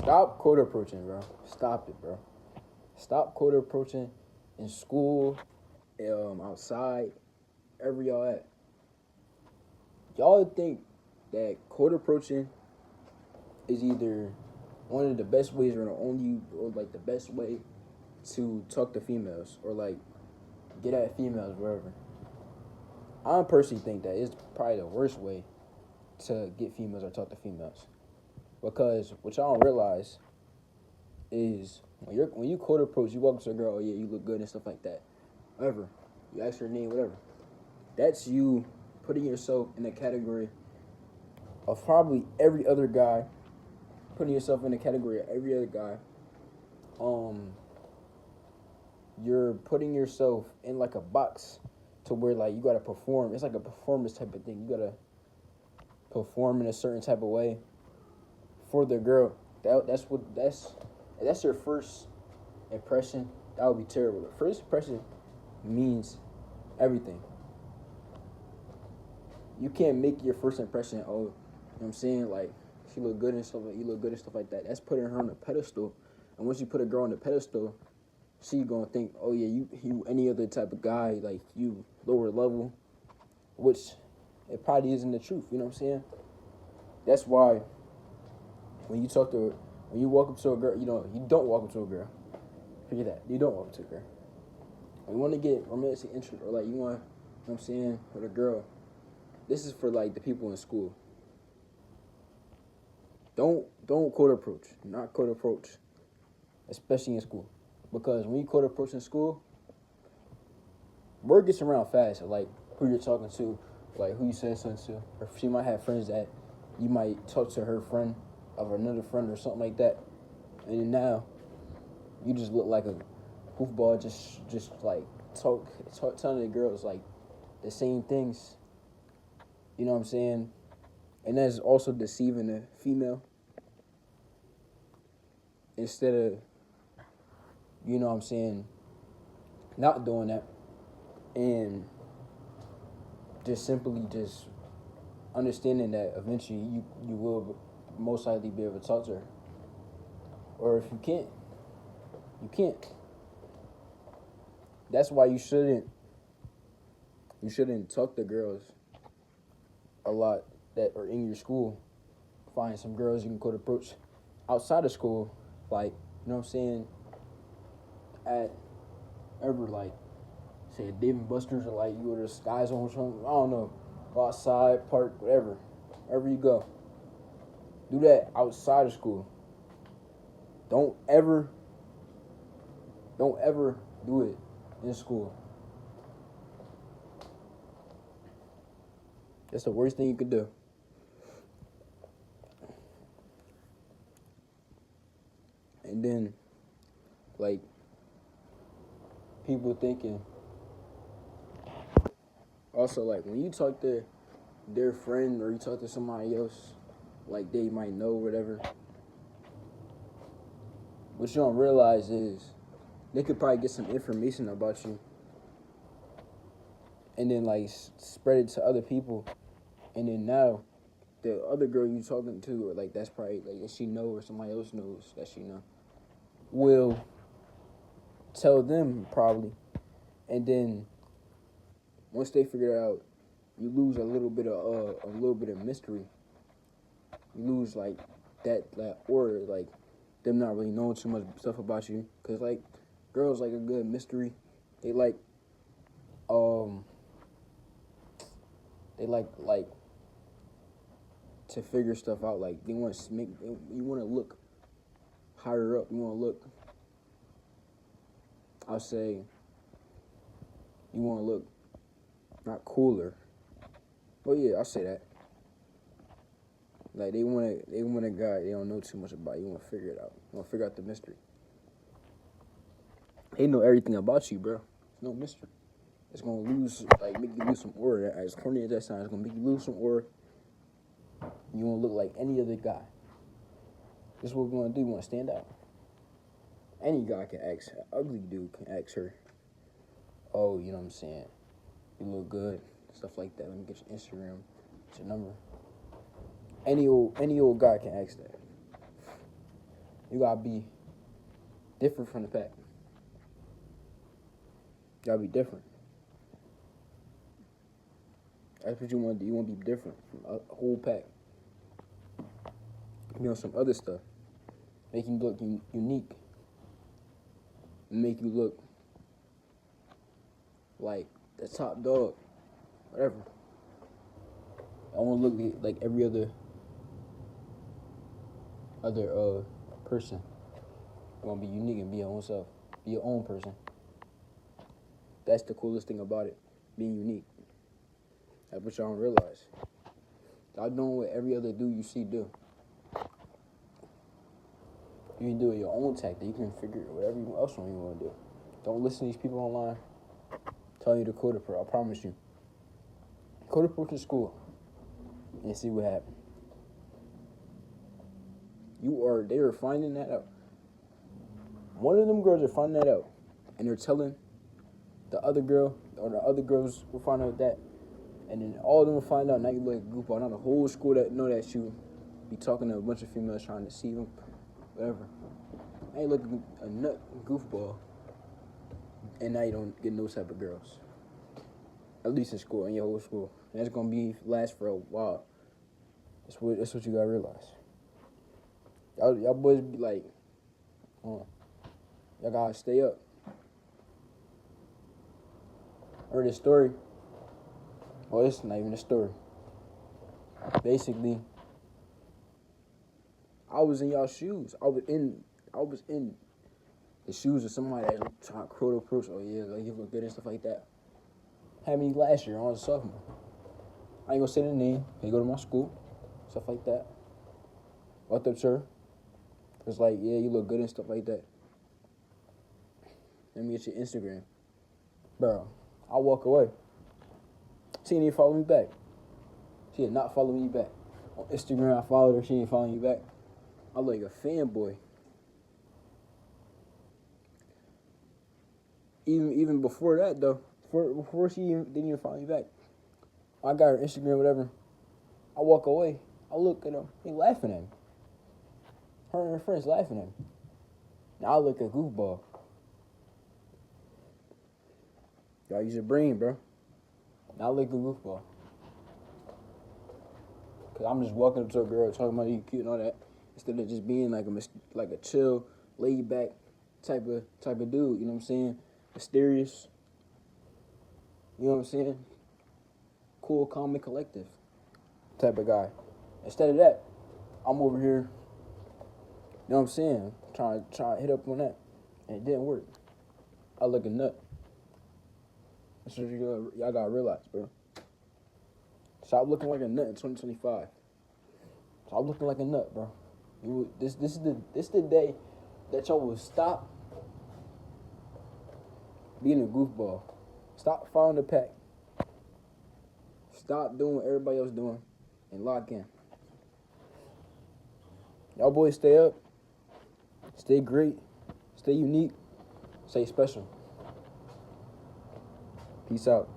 Stop quota approaching, bro. Stop it, bro. Stop quota approaching in school, outside, wherever y'all at. Y'all think that quota approaching is either one of the best ways or the only or like the best way to talk to females or like get at females wherever. I personally think that it's probably the worst way to get females or talk to females. Because what y'all don't realize is when you quote approach, you walk up to a girl, oh yeah, you look good and stuff like that. Whatever. You ask her name, whatever. That's you putting yourself in the category of probably every other guy. Putting yourself in the category of every other guy. You're putting yourself in like a box to where like you gotta perform. It's like a performance type of thing. You gotta perform in a certain type of way for the girl. That's your first impression. That would be terrible. The first impression means everything. You can't make your first impression, oh, you know what I'm saying, like she look good and stuff like you look good and stuff like that. That's putting her on a pedestal. And once you put a girl on the pedestal, she gonna think, oh yeah, you any other type of guy, like you lower level, which it probably isn't the truth, you know what I'm saying? That's why when you walk up to a girl, you don't walk up to a girl. Forget that. You don't walk up to a girl. When you want to get romantic interest or like you want, you know what I'm saying, with a girl, this is for like the people in school. Don't quote approach. Not quote approach. Especially in school. Because when you quote approach in school, word gets around fast. Like who you're talking to, like who you said something to. Or she might have friends that you might talk to her friend of another friend or something like that. And then now you just look like a goofball, just like talk telling the girls like the same things. You know what I'm saying? And that's also deceiving the female. Instead of, you know what I'm saying, not doing that and just simply just understanding that eventually you will most likely be able to talk to her. Or if you can't, you can't. That's why you shouldn't talk to girls a lot that are in your school. Find some girls you can go to approach outside of school, like, you know what I'm saying, at ever like say a Dave and Buster's or like you go to the Sky Zone or something, I don't know. Go outside, park, whatever. Wherever you go. Do that outside of school. Don't ever do it in school. That's the worst thing you could do. And then, like, people thinking, also, like, when you talk to their friend or you talk to somebody else, like, they might know whatever, what you don't realize is they could probably get some information about you and then, like, spread it to other people. And then now, the other girl you talking to, or, like, that's probably, like, that she know or somebody else knows that she know, will tell them probably. And then once they figure it out, you lose a little bit of mystery. You lose like that aura, like them not really knowing too much stuff about you. Cause like girls like a good mystery. They like to figure stuff out. Like they want to you want to look higher up. You want to look. I'll say you want to look not cooler. Well, yeah, I'll say that. Like they want a guy they don't know too much about. You want to figure it out. You want to figure out the mystery. They know everything about you, bro. There's no mystery. It's gonna make you lose some aura. As corny as that sounds, it's gonna make you lose some aura. You won't look like any other guy. This is what we're gonna do. We want to stand out. Any guy can ask, an ugly dude can ask her, oh, you know what I'm saying, you look good, stuff like that. Let me get your Instagram, get your number. Any old guy can ask that. You gotta be different from the pack. You gotta be different. That's what you want to do. You want to be different from a whole pack. Be on some other stuff. Make you look unique. Make you look like the top dog. Whatever. I want to look like every other person. You want to be unique and be your own self. Be your own person. That's the coolest thing about it. Being unique. That's what y'all don't realize. Y'all doing what every other dude you see do. You can do it your own tactic. You can figure whatever else you want to do. Don't listen to these people online telling you to code approach. I promise you. Code approach in school and see what happens. They are finding that out. One of them girls are finding that out, and they're telling the other girl, or the other girls will find out that, and then all of them will find out. Now you look like a goofball. Now the whole school that know that you be talking to a bunch of females trying to see them, whatever. Now you look a nut goofball, and now you don't get no type of girls. At least in school, in your whole school. And that's gonna last for a while. That's what you gotta realize. Y'all boys be like, y'all gotta stay up. I heard this story. Well, it's not even a story. Basically, I was in y'all's shoes. I was in the shoes of somebody that was trying to quote approach. Oh yeah, like you look good and stuff like that. Had me last year. I was a sophomore. I ain't gonna say the name. They go to my school, stuff like that. Walked up to her. It's like, yeah, you look good and stuff like that. Let me get your Instagram. Bro, I walk away. She didn't even follow me back. She did not follow me back. On Instagram, I followed her. She didn't follow me back. I look like a fanboy. Even before that, though. Before she didn't even follow me back. I got her Instagram, whatever. I walk away. I look at them. They laughing at me. Her and her friends laughing at me. Now I look a goofball. Y'all use your brain, bro. Now I look a goofball. Cause I'm just walking up to a girl talking about you cute and all that, instead of just being like a chill, laid back type of dude. You know what I'm saying? Mysterious. You know what I'm saying? Cool, calm, and collective type of guy. Instead of that, I'm over here. You know what I'm saying? Trying to hit up on that, and it didn't work. I look a nut. That's what y'all gotta realize, bro. Stop looking like a nut in 2025. Stop looking like a nut, bro. This is the day that y'all will stop being a goofball. Stop following the pack. Stop doing what everybody else doing and lock in. Y'all boys stay up. Stay great. Stay unique. Stay special. Peace out.